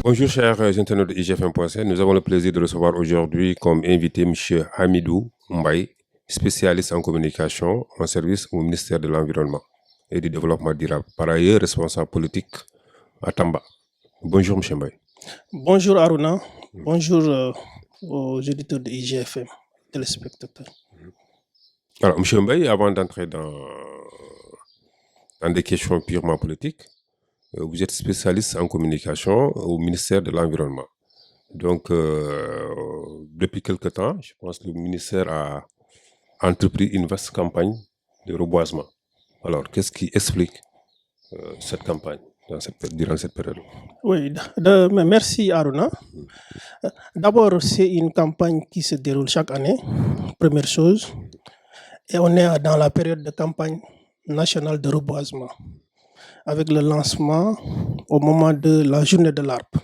Bonjour chers internautes de IGFM.c. Nous avons le plaisir de recevoir aujourd'hui comme invité M. Hamidou Mbaye, spécialiste en communication en service au ministère de l'Environnement et du Développement durable, par ailleurs responsable politique à Tamba. Bonjour M. Mbaye. Bonjour Aruna, bonjour aux auditeurs de IGFM, téléspectateurs. Alors M. Mbaye, avant d'entrer dans des questions purement politiques, vous êtes spécialiste en communication au ministère de l'Environnement. Donc, depuis quelque temps, je pense que le ministère a entrepris une vaste campagne de reboisement. Alors, qu'est-ce qui explique cette campagne durant cette période? Oui, merci Aruna. D'abord, c'est une campagne qui se déroule chaque année, première chose. Et on est dans la période de campagne nationale de reboisement, avec le lancement au moment de la journée de l'arbre.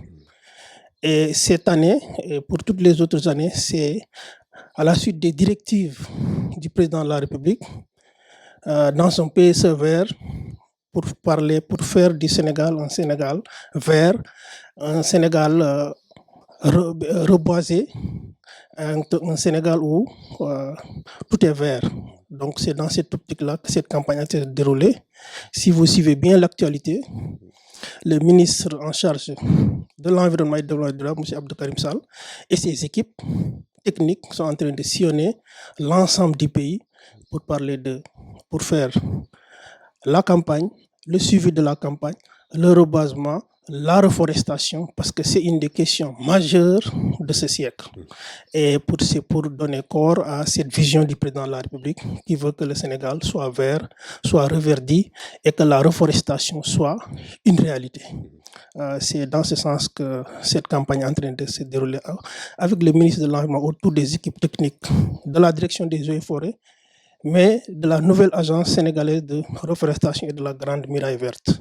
Et cette année, et pour toutes les autres années, c'est à la suite des directives du président de la République dans son PSE vert pour faire du Sénégal un Sénégal vert, un Sénégal reboisé, un Sénégal où tout est vert. Donc c'est dans cette optique-là que cette campagne a été déroulée. Si vous suivez bien l'actualité, le ministre en charge de l'Environnement et de développement durable, M. Abdou Karim Sall, et ses équipes techniques sont en train de sillonner l'ensemble du pays pour faire la campagne, le suivi de la campagne, le reboisement, la reforestation, parce que c'est une des questions majeures de ce siècle. Et c'est pour donner corps à cette vision du président de la République qui veut que le Sénégal soit vert, soit reverdi et que la reforestation soit une réalité. C'est dans ce sens que cette campagne est en train de se dérouler avec le ministre de l'Environnement autour des équipes techniques de la direction des eaux et forêts, mais de la nouvelle agence sénégalaise de reforestation et de la Grande Muraille Verte.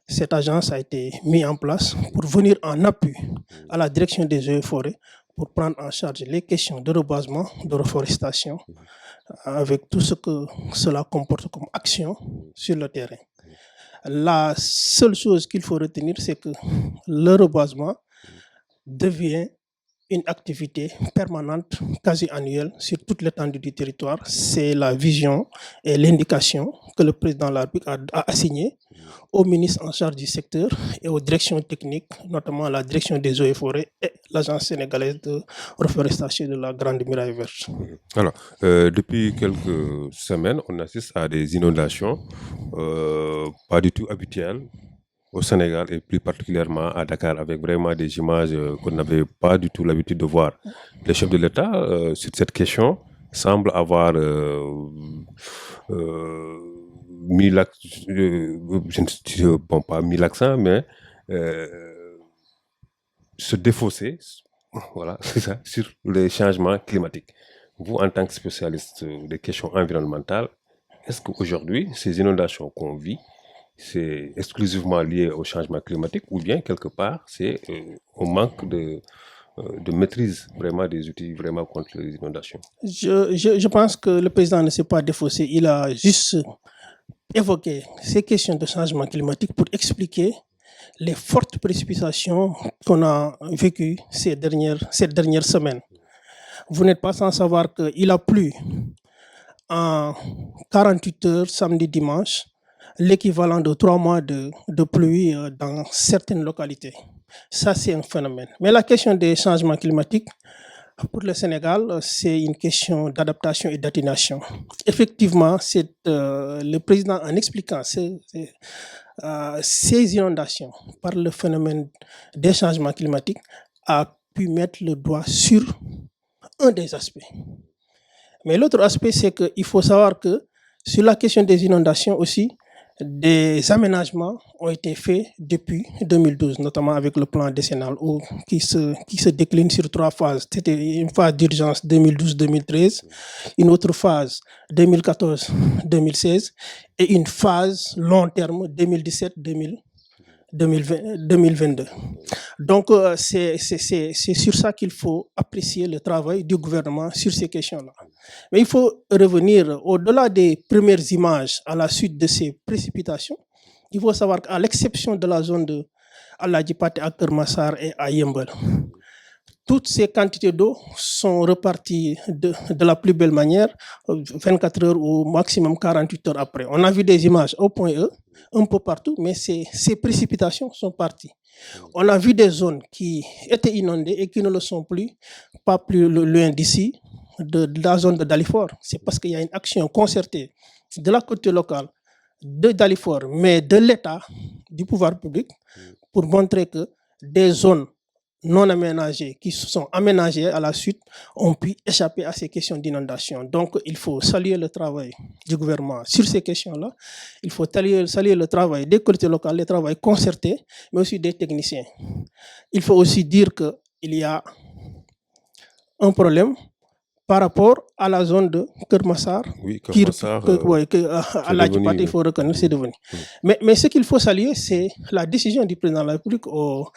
Cette agence a été mise en place pour venir en appui à la direction des eaux et forêts pour prendre en charge les questions de reboisement, de reforestation, avec tout ce que cela comporte comme action sur le terrain. La seule chose qu'il faut retenir, c'est que le reboisement devient une activité permanente, quasi annuelle, sur toute l'étendue du territoire. C'est la vision et l'indication que le président de la République a assignée aux ministres en charge du secteur et aux directions techniques, notamment la direction des eaux et forêts et l'agence sénégalaise de reforestation de la Grande Muraille Verte. Alors, depuis quelques semaines, on assiste à des inondations pas du tout habituelles au Sénégal et plus particulièrement à Dakar, avec vraiment des images qu'on n'avait pas du tout l'habitude de voir. Le chef de l'État, sur cette question, semble avoir mis l'accent, mais se défausser, voilà, c'est ça, sur les changements climatiques. Vous, en tant que spécialiste des questions environnementales, est-ce qu'aujourd'hui, ces inondations qu'on vit, c'est exclusivement lié au changement climatique ou bien quelque part, c'est au manque de maîtrise vraiment des outils vraiment contre les inondations? Je pense que le président ne s'est pas défaussé. Il a juste évoqué ces questions de changement climatique pour expliquer les fortes précipitations qu'on a vécues cette dernière semaine. Vous n'êtes pas sans savoir qu'il a plu en 48 heures samedi, dimanche, l'équivalent de 3 mois de pluie dans certaines localités. Ça, c'est un phénomène. Mais la question des changements climatiques, pour le Sénégal, c'est une question d'adaptation et d'atténuation. Effectivement, le président, en expliquant ces inondations par le phénomène des changements climatiques, a pu mettre le doigt sur un des aspects. Mais l'autre aspect, c'est qu'il faut savoir que sur la question des inondations aussi, des aménagements ont été faits depuis 2012, notamment avec le plan décennal qui se décline sur 3 phases. C'était une phase d'urgence 2012-2013, une autre phase 2014-2016 et une phase long terme 2017-2022. Donc, c'est sur ça qu'il faut apprécier le travail du gouvernement sur ces questions-là. Mais il faut revenir au-delà des premières images à la suite de ces précipitations. Il faut savoir qu'à l'exception de la zone à Ladjipate, à Kermassar et à Yembel. Toutes ces quantités d'eau sont reparties de la plus belle manière 24 heures ou maximum 48 heures après. On a vu des images au point E, un peu partout, mais ces précipitations sont parties. On a vu des zones qui étaient inondées et qui ne le sont plus, pas plus loin d'ici, de la zone de Dalifort. C'est parce qu'il y a une action concertée de la côté locale, de Dalifort, mais de l'État, du pouvoir public, pour montrer que des zones non aménagées, qui se sont aménagées à la suite, ont pu échapper à ces questions d'inondation. Donc, il faut saluer le travail du gouvernement sur ces questions-là. Il faut saluer le travail des collectivités locales, le travail concerté, mais aussi des techniciens. Il faut aussi dire qu'il y a un problème par rapport à la zone de Kermassar, Oui, Kermassar, à Ladjipate, il faut reconnaître, c'est devenu. Mais ce qu'il faut saluer, c'est la décision du président de la République au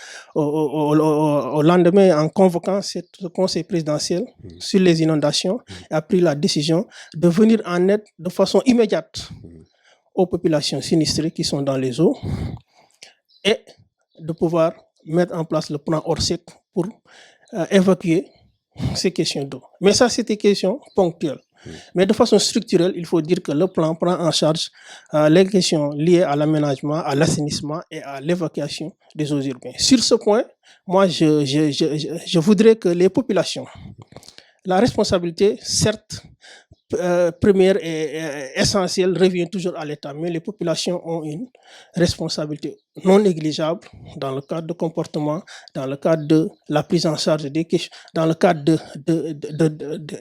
lendemain, en convoquant ce conseil présidentiel sur les inondations, a pris la décision de venir en aide de façon immédiate aux populations sinistrées qui sont dans les eaux et de pouvoir mettre en place le plan Orsec pour évacuer ces questions d'eau. Mais ça, c'est des questions ponctuelles. Mais de façon structurelle, il faut dire que le plan prend en charge les questions liées à l'aménagement, à l'assainissement et à l'évacuation des eaux urbaines. Sur ce point, moi, je voudrais que les populations, la responsabilité, certes, première et essentielle, revient toujours à l'État, mais les populations ont une responsabilité non négligeable dans le cadre de comportement, dans le cadre de la prise en charge des questions, dans le cadre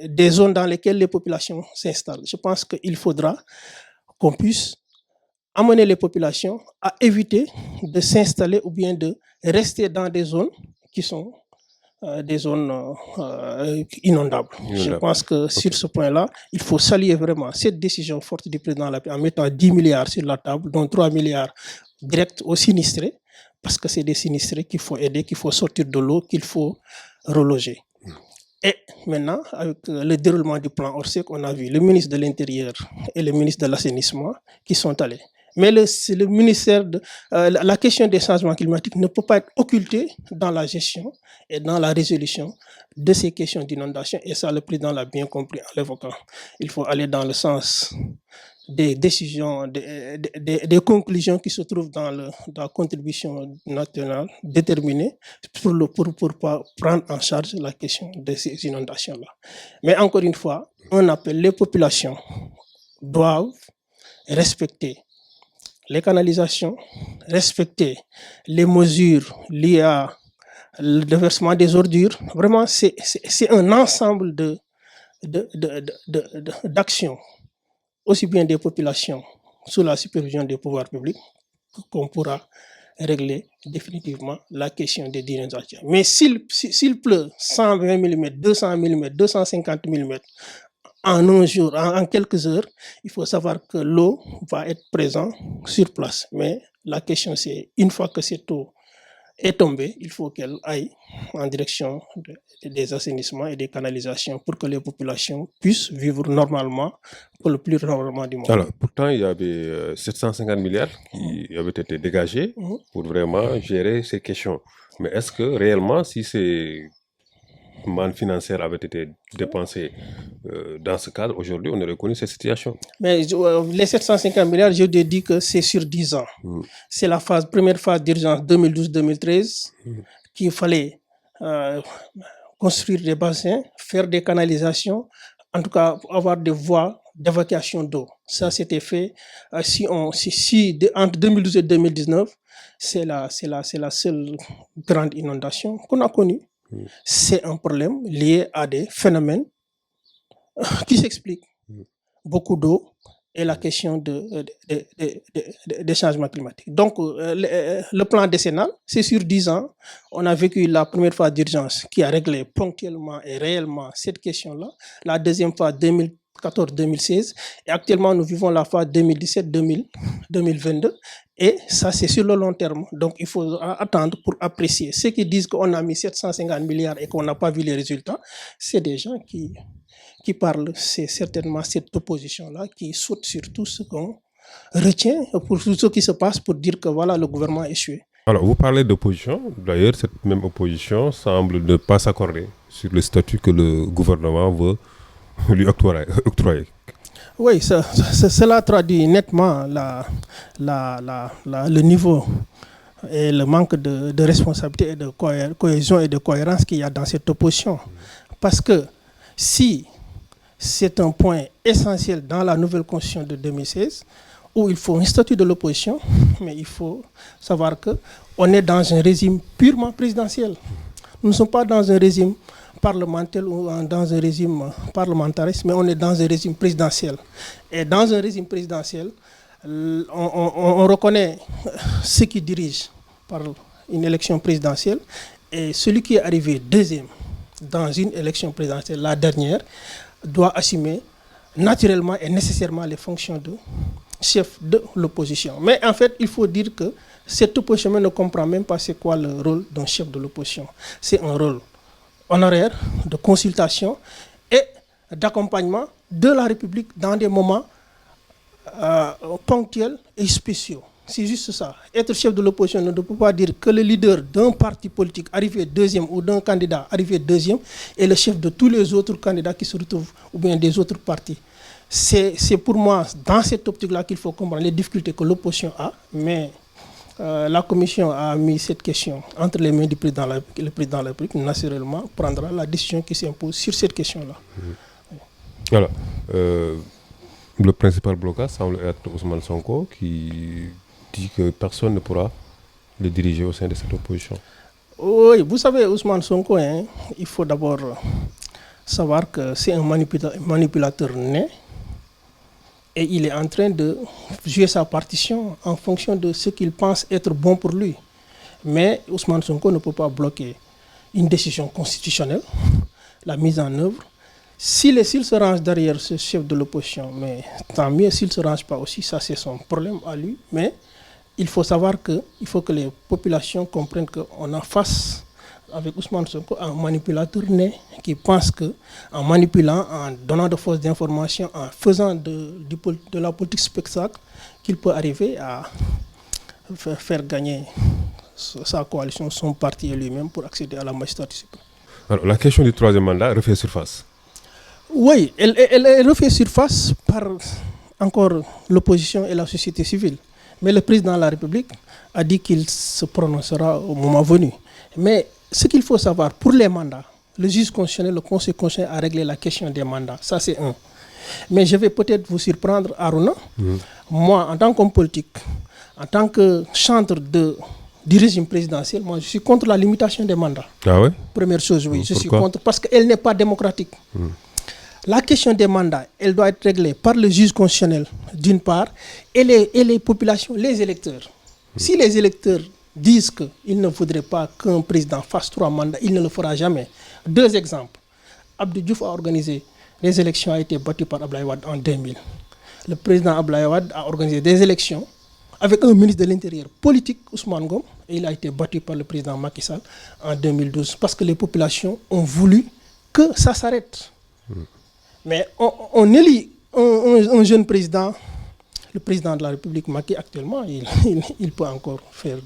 des zones dans lesquelles les populations s'installent. Je pense qu'il faudra qu'on puisse amener les populations à éviter de s'installer ou bien de rester dans des zones qui sont des zones inondables. Je pense que sur ce point-là, il faut saluer vraiment cette décision forte du président en mettant 10 milliards sur la table, dont 3 milliards directs aux sinistrés, parce que c'est des sinistrés qu'il faut aider, qu'il faut sortir de l'eau, qu'il faut reloger. Et maintenant, avec le déroulement du plan Orsec, on a vu le ministre de l'Intérieur et le ministre de l'Assainissement qui sont allés. Mais le ministère la question des changements climatiques ne peut pas être occultée dans la gestion et dans la résolution de ces questions d'inondation. Et ça, le président l'a bien compris en l'évoquant. Il faut aller dans le sens des décisions, des conclusions qui se trouvent dans la contribution nationale déterminée pour prendre en charge la question de ces inondations-là. Mais encore une fois, on appelle les populations doivent respecter les canalisations, respecter les mesures liées à le déversement des ordures. Vraiment, c'est un ensemble d'actions, aussi bien des populations, sous la supervision des pouvoirs publics, qu'on pourra régler définitivement la question des inondations. Mais s'il pleut 120 mm, 200 mm, 250 mm, en un jour, en quelques heures, il faut savoir que l'eau va être présente sur place. Mais la question, c'est une fois que cette eau est tombée, il faut qu'elle aille en direction des assainissements et des canalisations pour que les populations puissent vivre normalement, pour le plus normalement du monde. Alors, pourtant, il y avait 750 milliards qui avaient été dégagés pour vraiment gérer ces questions. Mais est-ce que réellement, si ces manne financière avait été dépensée dans ce cadre, aujourd'hui, on aurait connu cette situation? Mais les 750 milliards, je te dis que c'est sur 10 ans. C'est la première phase d'urgence 2012-2013 qu'il fallait construire des bassins, faire des canalisations, en tout cas avoir des voies d'évacuation d'eau. Ça, c'était fait entre 2012 et 2019, c'est la seule grande inondation qu'on a connue. C'est un problème lié à des phénomènes qui s'expliquent. Beaucoup d'eau et la question des changements climatiques. Donc, le plan décennal, c'est sur 10 ans. On a vécu la première phase d'urgence qui a réglé ponctuellement et réellement cette question-là. La deuxième phase, 2014-2016. Et actuellement, nous vivons la phase 2017-2022. Et ça, c'est sur le long terme. Donc, il faut attendre pour apprécier. Ceux qui disent qu'on a mis 750 milliards et qu'on n'a pas vu les résultats, c'est des gens qui parlent. C'est certainement cette opposition-là qui saute sur tout ce qu'on retient pour tout ce qui se passe pour dire que voilà, le gouvernement a échoué. Alors, vous parlez d'opposition. D'ailleurs, cette même opposition semble ne pas s'accorder sur le statut que le gouvernement veut lui octroyer. Oui, cela traduit nettement le niveau et le manque de responsabilité et de cohésion et de cohérence qu'il y a dans cette opposition. Parce que si c'est un point essentiel dans la nouvelle constitution de 2016, où il faut un statut de l'opposition, mais il faut savoir qu'on est dans un régime purement présidentiel. Nous ne sommes pas dans un régime parlementaire ou dans un régime parlementariste, mais on est dans un régime présidentiel. Et dans un régime présidentiel, on reconnaît ceux qui dirigent par une élection présidentielle et celui qui est arrivé deuxième dans une élection présidentielle, la dernière, doit assumer naturellement et nécessairement les fonctions de chef de l'opposition. Mais en fait, il faut dire que cette opposition ne comprend même pas c'est quoi le rôle d'un chef de l'opposition. C'est un rôle honoraire, de consultation et d'accompagnement de la République dans des moments ponctuels et spéciaux. C'est juste ça. Être chef de l'opposition ne peut pas dire que le leader d'un parti politique arrivé deuxième ou d'un candidat arrivé deuxième est le chef de tous les autres candidats qui se retrouvent ou bien des autres partis. C'est pour moi dans cette optique-là qu'il faut comprendre les difficultés que l'opposition a, mais la Commission a mis cette question entre les mains du président de la République et le président de la République, naturellement, prendra la décision qui s'impose sur cette question-là. Alors, le principal blocage semble être Ousmane Sonko qui dit que personne ne pourra le diriger au sein de cette opposition. Oui, vous savez, Ousmane Sonko, il faut d'abord savoir que c'est un manipulateur né et il est en train de jouer sa partition en fonction de ce qu'il pense être bon pour lui. Mais Ousmane Sonko ne peut pas bloquer une décision constitutionnelle, la mise en œuvre. S'il se range derrière ce chef de l'opposition, mais tant mieux s'il ne se range pas aussi, ça c'est son problème à lui. Mais il faut savoir qu'il faut que les populations comprennent qu'on a face avec Ousmane Sonko un manipulateur né qui pense qu'en manipulant, en donnant de fausses informations, en faisant de la politique spectacle, qu'il peut arriver à faire gagner sa coalition, son parti et lui-même pour accéder à la magistrature suprême. Alors, la question du troisième mandat refait surface. Oui, elle refait surface par encore l'opposition et la société civile. Mais le président de la République a dit qu'il se prononcera au moment venu. Mais ce qu'il faut savoir, pour les mandats, le juge constitutionnel, le conseil constitutionnel a réglé la question des mandats. Ça, c'est un. Mais je vais peut-être vous surprendre, Aruna. Moi, en tant qu'homme politique, en tant que chantre du régime présidentiel, moi, je suis contre la limitation des mandats. Ah oui? Première chose, oui, je Pourquoi? suis contre, parce qu'elle n'est pas démocratique. La question des mandats, elle doit être réglée par le juge constitutionnel, d'une part, et les populations, les électeurs. Si les électeurs disent qu'ils ne voudraient pas qu'un président fasse 3 mandats, il ne le fera jamais. 2 exemples. Abdou Diouf a organisé les élections, a été battu par Abdoulaye Wade en 2000. Le président Abdoulaye Wade a organisé des élections avec un ministre de l'Intérieur politique, Ousmane Ngom, et il a été battu par le président Macky Sall en 2012 parce que les populations ont voulu que ça s'arrête. Mais on élit un jeune président, le président de la République Macky actuellement, il peut encore faire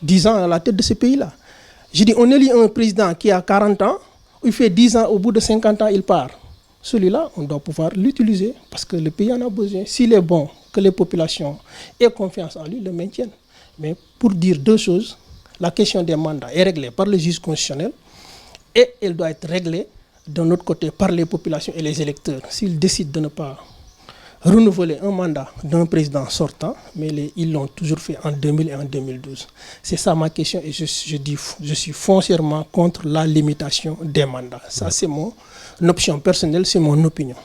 10 ans à la tête de ce pays-là. Je dis, on élit un président qui a 40 ans, il fait 10 ans, au bout de 50 ans, il part. Celui-là, on doit pouvoir l'utiliser parce que le pays en a besoin. S'il est bon, que les populations aient confiance en lui, le maintiennent. Mais pour dire 2 choses, la question des mandats est réglée par le juge constitutionnel et elle doit être réglée d'un autre côté par les populations et les électeurs. S'ils décident de ne pas renouveler un mandat d'un président sortant, mais ils l'ont toujours fait en 2000 et en 2012. C'est ça ma question et je suis foncièrement contre la limitation des mandats. Ça, c'est mon option personnelle, c'est mon opinion.